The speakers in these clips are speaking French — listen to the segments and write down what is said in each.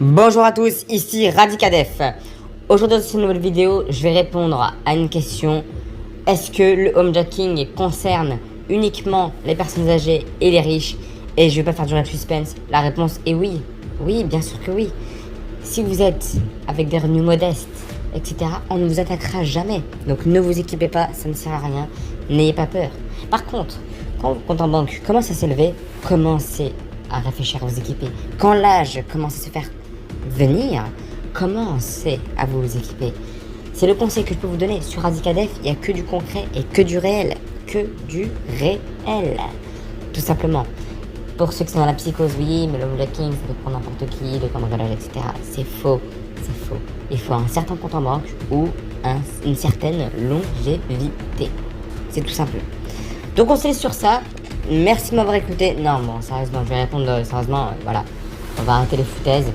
Bonjour à tous, ici Radicadef. Aujourd'hui dans cette nouvelle vidéo, je vais répondre à une question. Est-ce que le homejacking concerne uniquement les personnes âgées et les riches? Et je vais pas faire durer le suspense. La réponse est oui. Oui, bien sûr que oui. Si vous êtes avec des revenus modestes, etc., on ne vous attaquera jamais. Donc ne vous équipez pas, ça ne sert à rien. N'ayez pas peur. Par contre, quand votre compte en banque commence à s'élever, commencez à réfléchir à vous équiper. Quand l'âge commence à se faire venir, commencez à vous équiper. C'est le conseil que je peux vous donner. Sur Radicadef, il n'y a que du concret et que du réel. Que du réel. Tout simplement. Pour ceux qui sont dans la psychose, oui, mais le homejacking, ça peut prendre n'importe qui, le cambriolage, etc. C'est faux. C'est faux. Il faut un certain compte en banque ou une certaine longévité. C'est tout simple. Donc on se laisse sur ça. Merci de m'avoir écouté. Non, bon, sérieusement, je vais répondre sérieusement. Voilà. On va arrêter les foutaises.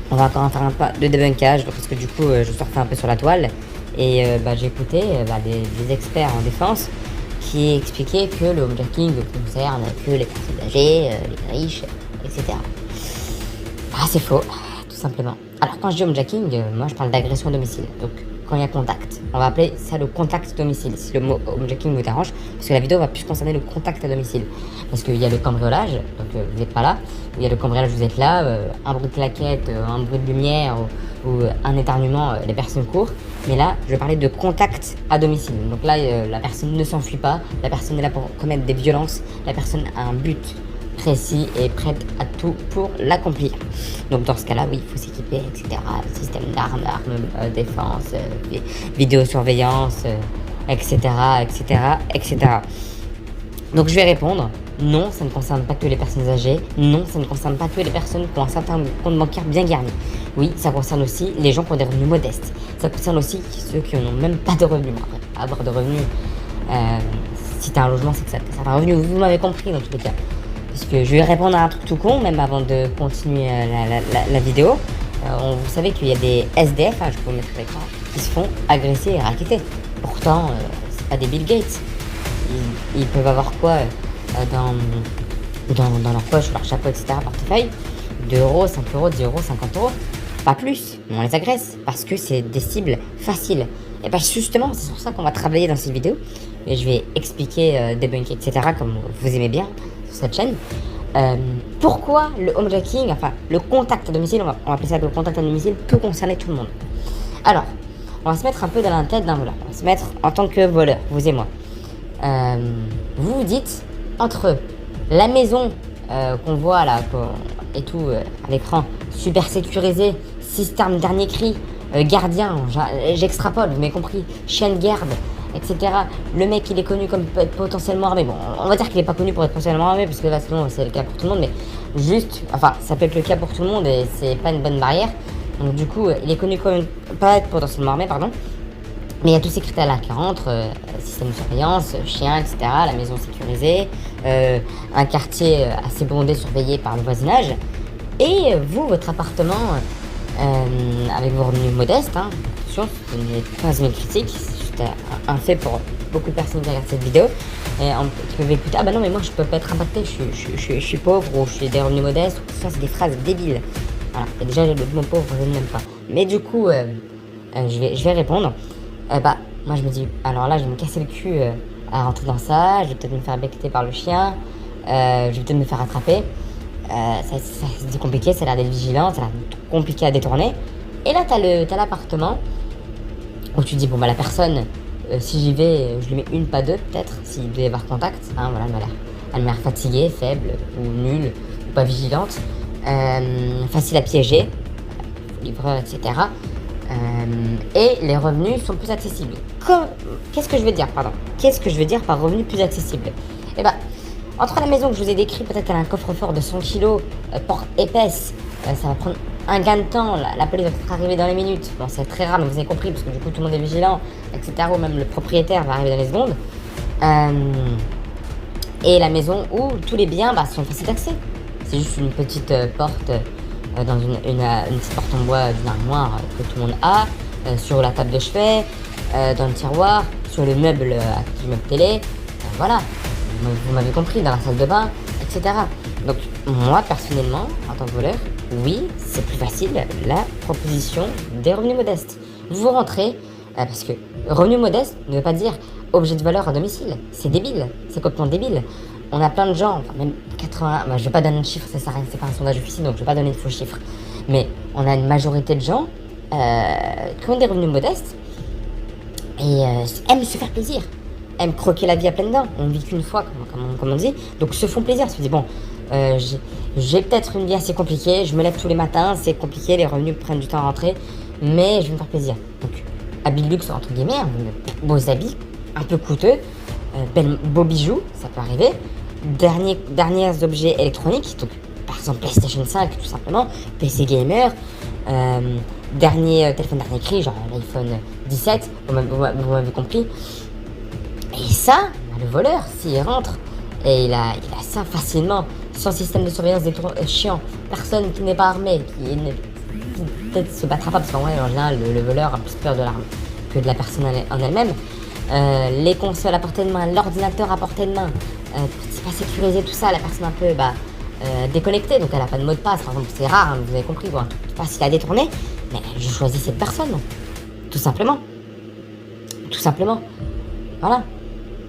On va encore en faire un pas de débunkage parce que du coup je surfais un peu sur la toile et j'ai écouté des experts en défense qui expliquaient que le homejacking concerne que les personnes âgées, les riches, etc. Ah, c'est faux, tout simplement. Alors quand je dis homejacking, moi je parle d'agression à domicile. Donc quand il y a contact, on va appeler ça le contact domicile, si le mot homejacking vous dérange, parce que la vidéo va plus concerner le contact à domicile. Parce qu'il y a le cambriolage, donc vous n'êtes pas là, il y a le cambriolage, vous êtes là, un bruit de claquette, un bruit de lumière ou un éternuement, les personnes courent. Mais là, je parlais de contact à domicile. Donc là, la personne ne s'enfuit pas, la personne est là pour commettre des violences, la personne a un but précis et prête à tout pour l'accomplir. Donc dans ce cas-là, oui, il faut s'équiper, etc. Système d'armes, défense, vidéosurveillance, etc., etc., etc. Donc je vais répondre. Non, ça ne concerne pas que les personnes âgées. Non, ça ne concerne pas que les personnes qui ont un certain compte bancaire bien garni. Oui, ça concerne aussi les gens qui ont des revenus modestes. Ça concerne aussi ceux qui n'ont même pas de revenus. Après, avoir de revenus, si tu as un logement, c'est que ça a un revenu. Vous m'avez compris dans tous les cas. Parce que je vais répondre à un truc tout con, même avant de continuer la vidéo. Vous savez qu'il y a des SDF, je peux vous mettre l'écran, qui se font agresser et racketter. Pourtant, c'est pas des Bill Gates. Ils peuvent avoir quoi dans leur poche, leur chapeau, etc., portefeuille, 2 euros, 5 euros, 10 euros, 50 euros, pas plus. On les agresse parce que c'est des cibles faciles. Et bien justement, c'est sur ça qu'on va travailler dans cette vidéo. Et je vais expliquer, débunker, etc., comme vous aimez bien sur cette chaîne. Pourquoi le homejacking, enfin le contact à domicile, on va appeler ça le contact à domicile, peut concerner tout le monde. Alors, on va se mettre un peu dans la tête d'un voleur. On va se mettre en tant que voleur, vous et moi. Vous vous dites, entre la maison qu'on voit là et tout à l'écran, super sécurisé, cisterne dernier cri, gardien, j'extrapole, vous m'avez compris, chien de garde, etc. Le mec il est connu comme potentiellement armé. Bon, on va dire qu'il n'est pas connu pour être potentiellement armé parce que là sinon c'est le cas pour tout le monde, mais juste, enfin ça peut être le cas pour tout le monde et c'est pas une bonne barrière. Donc du coup il est connu comme pas être potentiellement armé, pardon. Mais il y a tous ces critères-là qui rentrent, système de surveillance, chien, etc., la maison sécurisée, un quartier assez bondé, surveillé par le voisinage. Et vous, votre appartement, avec vos revenus modestes, attention, ce n'est pas une critique, c'est juste un fait pour beaucoup de personnes qui regardent cette vidéo, et qui peuvent écouter, ah bah non mais moi je peux pas être impacté, je suis pauvre, ou je suis des revenus modestes, ou tout ça, c'est des phrases débiles. Voilà, et déjà le mot pauvre, je ne l'aime pas. Mais du coup, je vais répondre. Moi je me dis, alors là je vais me casser le cul à rentrer dans ça, je vais peut-être me faire becqueter par le chien, je vais peut-être me faire attraper. C'est compliqué, ça a l'air d'être vigilant, ça a l'air compliqué à détourner. Et là t'as l'appartement où tu te dis, bon bah la personne, si j'y vais, je lui mets une, pas deux peut-être, s'il doit y avoir contact. Voilà, elle m'a l'air fatiguée, faible, ou nulle, ou pas vigilante, facile à piéger, livreur, etc. Et les revenus sont plus accessibles. Qu'est-ce que je veux dire, Qu'est-ce que je veux dire par revenu plus accessible? Eh ben, entre la maison que je vous ai décrit, peut-être qu'elle a un coffre-fort de 100 kg, porte épaisse, ça va prendre un gain de temps, la police va peut-être arriver dans les minutes. Bon, c'est très rare, mais vous avez compris, parce que du coup tout le monde est vigilant, etc. Ou même le propriétaire va arriver dans les secondes. Et la maison où tous les biens sont faciles d'accès. C'est juste une petite porte dans une petite porte en bois d'une armoire que tout le monde a, sur la table de chevet, dans le tiroir, sur le meuble du meuble télé, voilà, vous m'avez compris, dans la salle de bain, etc. Donc moi personnellement, en tant que voleur, Oui, c'est plus facile, la proposition des revenus modestes. Vous rentrez, parce que revenu modeste ne veut pas dire objet de valeur à domicile. C'est débile, c'est complètement débile. On a plein de gens, enfin même 80, je vais pas donner de chiffres, ça sert à rien, c'est pas un sondage officiel, donc je vais pas donner de faux chiffres. Mais on a une majorité de gens qui ont des revenus modestes et aiment se faire plaisir, aiment croquer la vie à pleines dents. On vit qu'une fois, comme on dit, donc se font plaisir. Se dit bon, j'ai peut-être une vie assez compliquée, je me lève tous les matins, c'est compliqué, les revenus prennent du temps à rentrer, mais je vais me faire plaisir. Donc habits de luxe entre guillemets, beaux habits, un peu coûteux, beaux bijoux, ça peut arriver. Derniers objets électroniques, donc par exemple PlayStation 5 tout simplement, PC gamer, dernier téléphone dernier cri, genre l'iPhone 17, vous m'avez compris. Et ça, le voleur, s'il rentre, et il a ça facilement, sans système de surveillance chiant, personne qui n'est pas armé, qui peut-être se battra pas, parce qu'en vrai, en général, le voleur a plus peur de l'arme que de la personne en elle-même. Les consoles à portée de main, l'ordinateur à portée de main, c'est pas sécurisé tout ça, la personne un peu déconnectée, donc elle a pas de mot de passe, par exemple, c'est rare, hein, vous avez compris, quoi, facile à détourner, mais je choisis cette personne, tout simplement. Tout simplement. Voilà.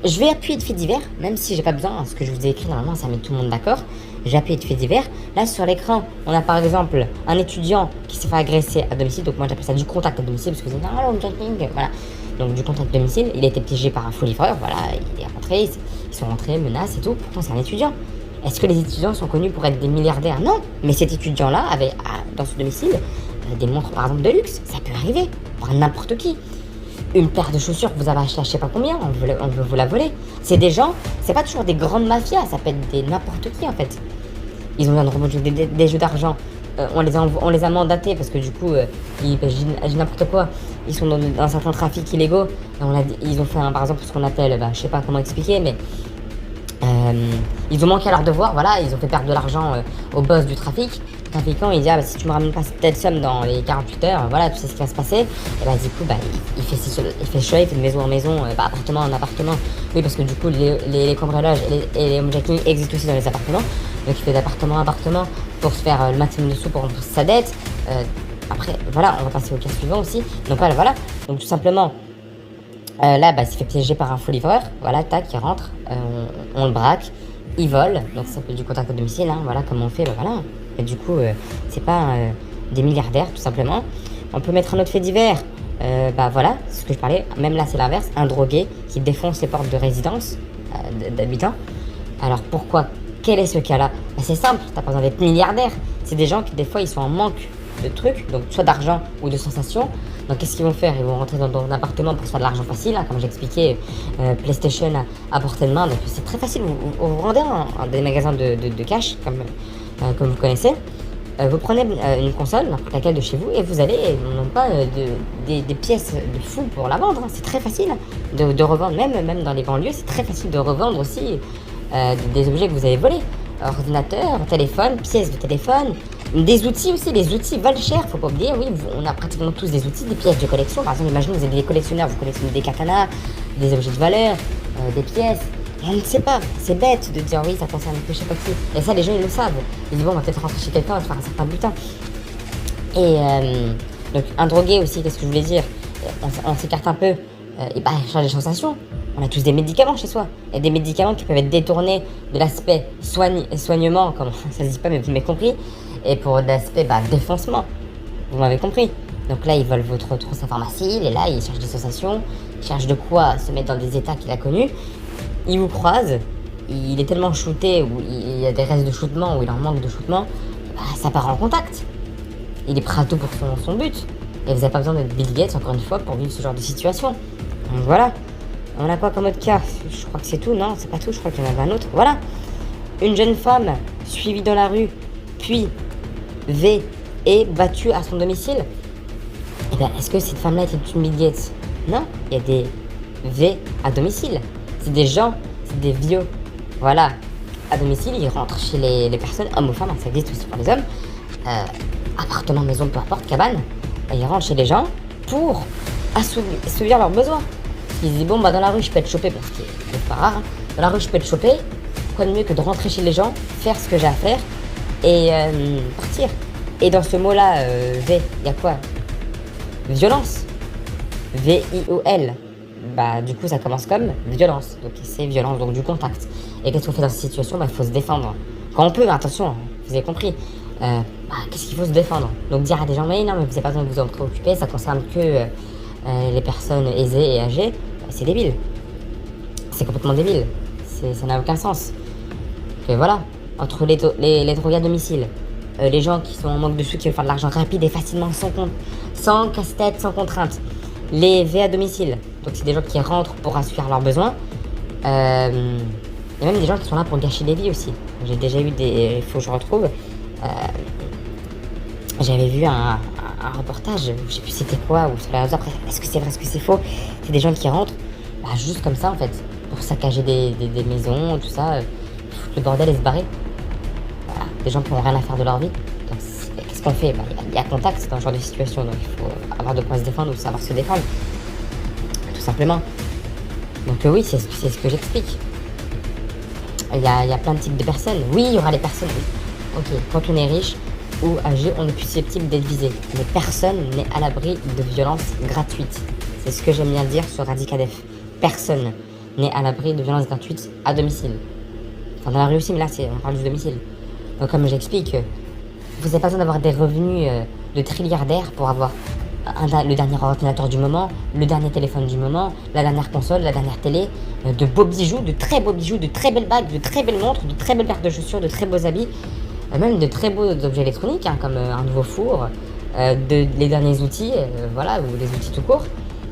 Je vais appuyer de faits divers, même si j'ai pas besoin, ce que je vous ai écrit normalement ça met tout le monde d'accord. J'ai appuyé de faits divers. Là sur l'écran, on a par exemple un étudiant qui s'est fait agresser à domicile, donc moi j'appelle ça du contact à domicile parce que c'est voilà. Donc du contact à domicile, il a été piégé par un faux livreur, voilà, il est rentré, ils sont rentrés, menaces et tout, pourtant c'est un étudiant. Est-ce que les étudiants sont connus pour être des milliardaires? Non, mais cet étudiant-là avait dans ce domicile des montres par exemple de luxe, ça peut arriver, par n'importe qui. Une paire de chaussures que vous avez acheté à je sais pas combien, on veut vous la voler. C'est des gens, c'est pas toujours des grandes mafias, ça peut être des n'importe qui en fait. Ils ont besoin de remonter des jeux d'argent. On les a mandatés parce que du coup, ils n'importe quoi. Ils sont dans certains trafics illégaux. Ils ont fait par exemple ce qu'on appelle, je sais pas comment expliquer, mais ils ont manqué à leur devoir, voilà, ils ont fait perdre de l'argent au boss du trafic. Le trafiquant il dit si tu me ramènes pas telle somme dans les 48 heures, voilà, tu sais ce qui va se passer. Et bah du coup il fait choix, il fait de maison en maison, appartement en appartement. Oui, parce que du coup les cambriolages et les homejacking existent aussi dans les appartements. Donc il fait d'appartement en appartement pour se faire le maximum de sous pour rembourser sa dette. Après voilà, on va passer au cas suivant aussi. Donc voilà, donc tout simplement là il se fait piéger par un faux livreur, voilà, tac, il rentre, on le braque, il vole, donc ça s'appelle du contact à domicile, hein, voilà comment on fait, voilà. Et du coup, c'est pas des milliardaires, tout simplement. On peut mettre un autre fait divers. Voilà, c'est ce que je parlais. Même là, c'est l'inverse. Un drogué qui défonce les portes de résidence d'habitants. Alors pourquoi? Quel est ce cas-là? C'est simple, t'as pas besoin d'être milliardaire. C'est des gens qui, des fois, ils sont en manque de trucs, donc soit d'argent ou de sensations. Donc qu'est-ce qu'ils vont faire? Ils vont rentrer dans un appartement pour se faire de l'argent facile, hein, comme j'expliquais, PlayStation à portée de main. Donc c'est très facile. Vous rendez dans des magasins de cash, comme vous connaissez, vous prenez une console, n'importe laquelle de chez vous, et vous allez, non pas des pièces de fou pour la vendre, hein. C'est très facile de revendre, même dans les banlieues, c'est très facile de revendre aussi des objets que vous avez volés. Ordinateur, téléphone, pièces de téléphone, des outils aussi, les outils valent cher, faut pas oublier, oui, on a pratiquement tous des outils, des pièces de collection, par exemple, imaginez vous êtes des collectionneurs, vous collectionnez des katanas, des objets de valeur, des pièces. On ne sait pas, c'est bête de dire oui, ça concerne je sais pas qui. Et ça, les gens, ils le savent. Ils disent bon, on va peut-être rentrer chez quelqu'un, on va faire un certain butin. Et donc, un drogué aussi, qu'est-ce que je voulais dire? On s'écarte un peu. Il change les sensations. On a tous des médicaments chez soi. Et des médicaments qui peuvent être détournés de l'aspect soignement, comme ça se dit pas, mais vous m'avez compris. Et pour l'aspect défoncement. Vous m'avez compris. Donc là, ils veulent votre trousse à pharmacie, il est là, il cherche des sensations, il cherche de quoi se mettre dans des états qu'il a connus. Il vous croise, il est tellement shooté, ou il y a des restes de shootement, ou il en manque de shootement, ça part en contact. Il est prêt à tout pour son but. Et vous n'avez pas besoin d'être Bill Gates, encore une fois, pour vivre ce genre de situation. Donc voilà. On a quoi comme autre cas? Je crois que c'est tout, non? C'est pas tout, je crois qu'il y en avait un autre. Voilà. Une jeune femme suivie dans la rue, puis et battue à son domicile. Eh bien, est-ce que cette femme-là était une Bill Gates? Non, il y a des V à domicile. C'est des gens, c'est des vieux. Voilà. À domicile, ils rentrent chez les personnes, hommes ou femmes, ça existe aussi pour les hommes. Appartement, maison, peu importe, cabane. Ils rentrent chez les gens pour assouvir leurs besoins. Ils disent bon, dans la rue, je peux être chopé, parce que c'est pas rare. Hein. Dans la rue, je peux être chopé. Quoi de mieux que de rentrer chez les gens, faire ce que j'ai à faire et partir. Et dans ce mot-là, V, il y a quoi? Violence. V-I-O-L. Bah, du coup, ça commence comme violence. Donc, c'est violence, donc du contact. Et qu'est-ce qu'on fait dans cette situation? Bah, il faut se défendre. Quand on peut, attention, vous avez compris. Qu'est-ce qu'il faut se défendre? Donc, dire à des gens, mais non, mais vous n'avez pas besoin de vous en préoccuper, ça concerne que les personnes aisées et âgées. Bah, c'est débile. C'est complètement débile. Ça n'a aucun sens. Et voilà. Entre les drogués à domicile, les gens qui sont en manque de sous, qui veulent faire de l'argent rapide et facilement, sans casse-tête, sans contrainte. Les V à domicile, donc c'est des gens qui rentrent pour assurer leurs besoins. Il y a même des gens qui sont là pour gâcher des vies aussi. J'ai déjà eu il faut que je retrouve. J'avais vu un reportage, je sais plus c'était quoi, ou sur les réseaux, après, est-ce que c'est vrai, est-ce que c'est faux? C'est des gens qui rentrent, juste comme ça en fait, pour saccager des maisons, tout ça, foutre le bordel et se barrer. Voilà, des gens qui n'ont rien à faire de leur vie. Donc qu'est-ce qu'on fait? Il y a contact dans ce genre de situation, donc il faut avoir de quoi se défendre ou savoir se défendre, tout simplement. Donc oui, c'est ce que j'explique. Il y a plein de types de personnes. Oui, il y aura les personnes, oui. Ok, quand on est riche ou âgé, on est plus susceptible d'être visé. Mais personne n'est à l'abri de violences gratuites. C'est ce que j'aime bien dire sur Radicadef. Personne n'est à l'abri de violences gratuites à domicile. Enfin, dans la rue aussi, mais là, on parle du domicile. Donc, comme j'explique, vous n'avez pas besoin d'avoir des revenus de trilliardaires pour avoir le dernier ordinateur du moment, le dernier téléphone du moment, la dernière console, la dernière télé, de beaux bijoux, de très beaux bijoux, de très belles bagues, de très belles montres, de très belles paires de chaussures, de très beaux habits, même de très beaux objets électroniques, comme un nouveau four, les derniers outils, voilà, ou les outils tout court.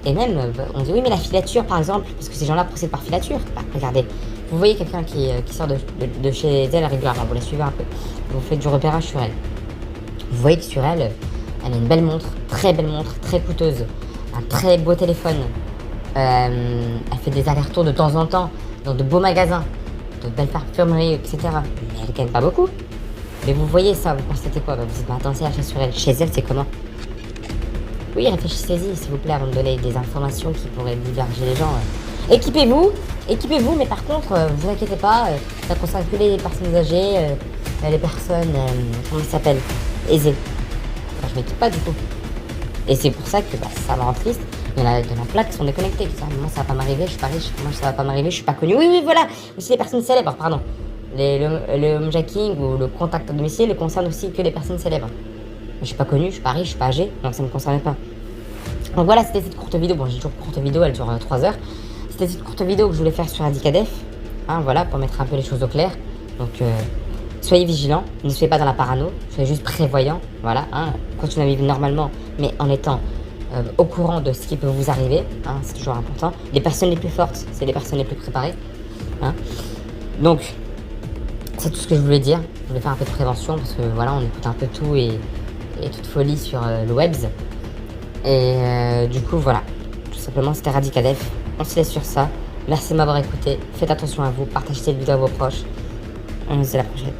Et même, on dit oui, mais la filature par exemple, parce que ces gens-là procèdent par filature. Regardez, vous voyez quelqu'un qui sort de chez elle régulièrement, vous la suivez un peu, vous faites du repérage sur elle. Vous voyez que sur elle, elle a une belle montre, très coûteuse, un très beau téléphone. Elle fait des allers-retours de temps en temps dans de beaux magasins, de belles parfumeries, etc. Mais elle gagne pas beaucoup. Mais vous voyez ça, vous constatez quoi? Vous dites, attends, c'est achat sur elle. Chez elle, c'est comment? Oui, réfléchissez-y, s'il vous plaît, avant de donner des informations qui pourraient diverger les gens. Équipez-vous, mais par contre, vous inquiétez pas, ça concerne que les personnes âgées, les personnes, comment ça s'appelle, aisées. Enfin, je m'équipe pas du coup. Et c'est pour ça que ça me rend triste. Il y en a plein qui sont déconnectés, qui disent moi ça va pas m'arriver, je suis pas riche, moi ça va pas m'arriver, je suis pas connu. Oui, voilà, aussi les personnes célèbres, pardon. Le homejacking ou le contact à domicile ne concerne aussi que les personnes célèbres. Je suis pas connu, je suis pas riche, je suis pas âgé, donc ça me concerne pas. Donc voilà, c'était cette courte vidéo. Bon, j'ai toujours courte vidéo, elle dure 3 heures. C'était cette courte vidéo que je voulais faire sur Radicadef, voilà, pour mettre un peu les choses au clair. Donc soyez vigilants, ne soyez pas dans la parano, soyez juste prévoyants, voilà, continuez à vivre normalement, mais en étant au courant de ce qui peut vous arriver, c'est toujours important. Les personnes les plus fortes, c'est les personnes les plus préparées. Donc, c'est tout ce que je voulais dire. Je voulais faire un peu de prévention parce que voilà, on écoute un peu tout et toute folie sur le webs. Et du coup, voilà. Tout simplement, c'était Radicadef. On se laisse sur ça. Merci de m'avoir écouté. Faites attention à vous. Partagez cette vidéo à vos proches. On se dit à la prochaine.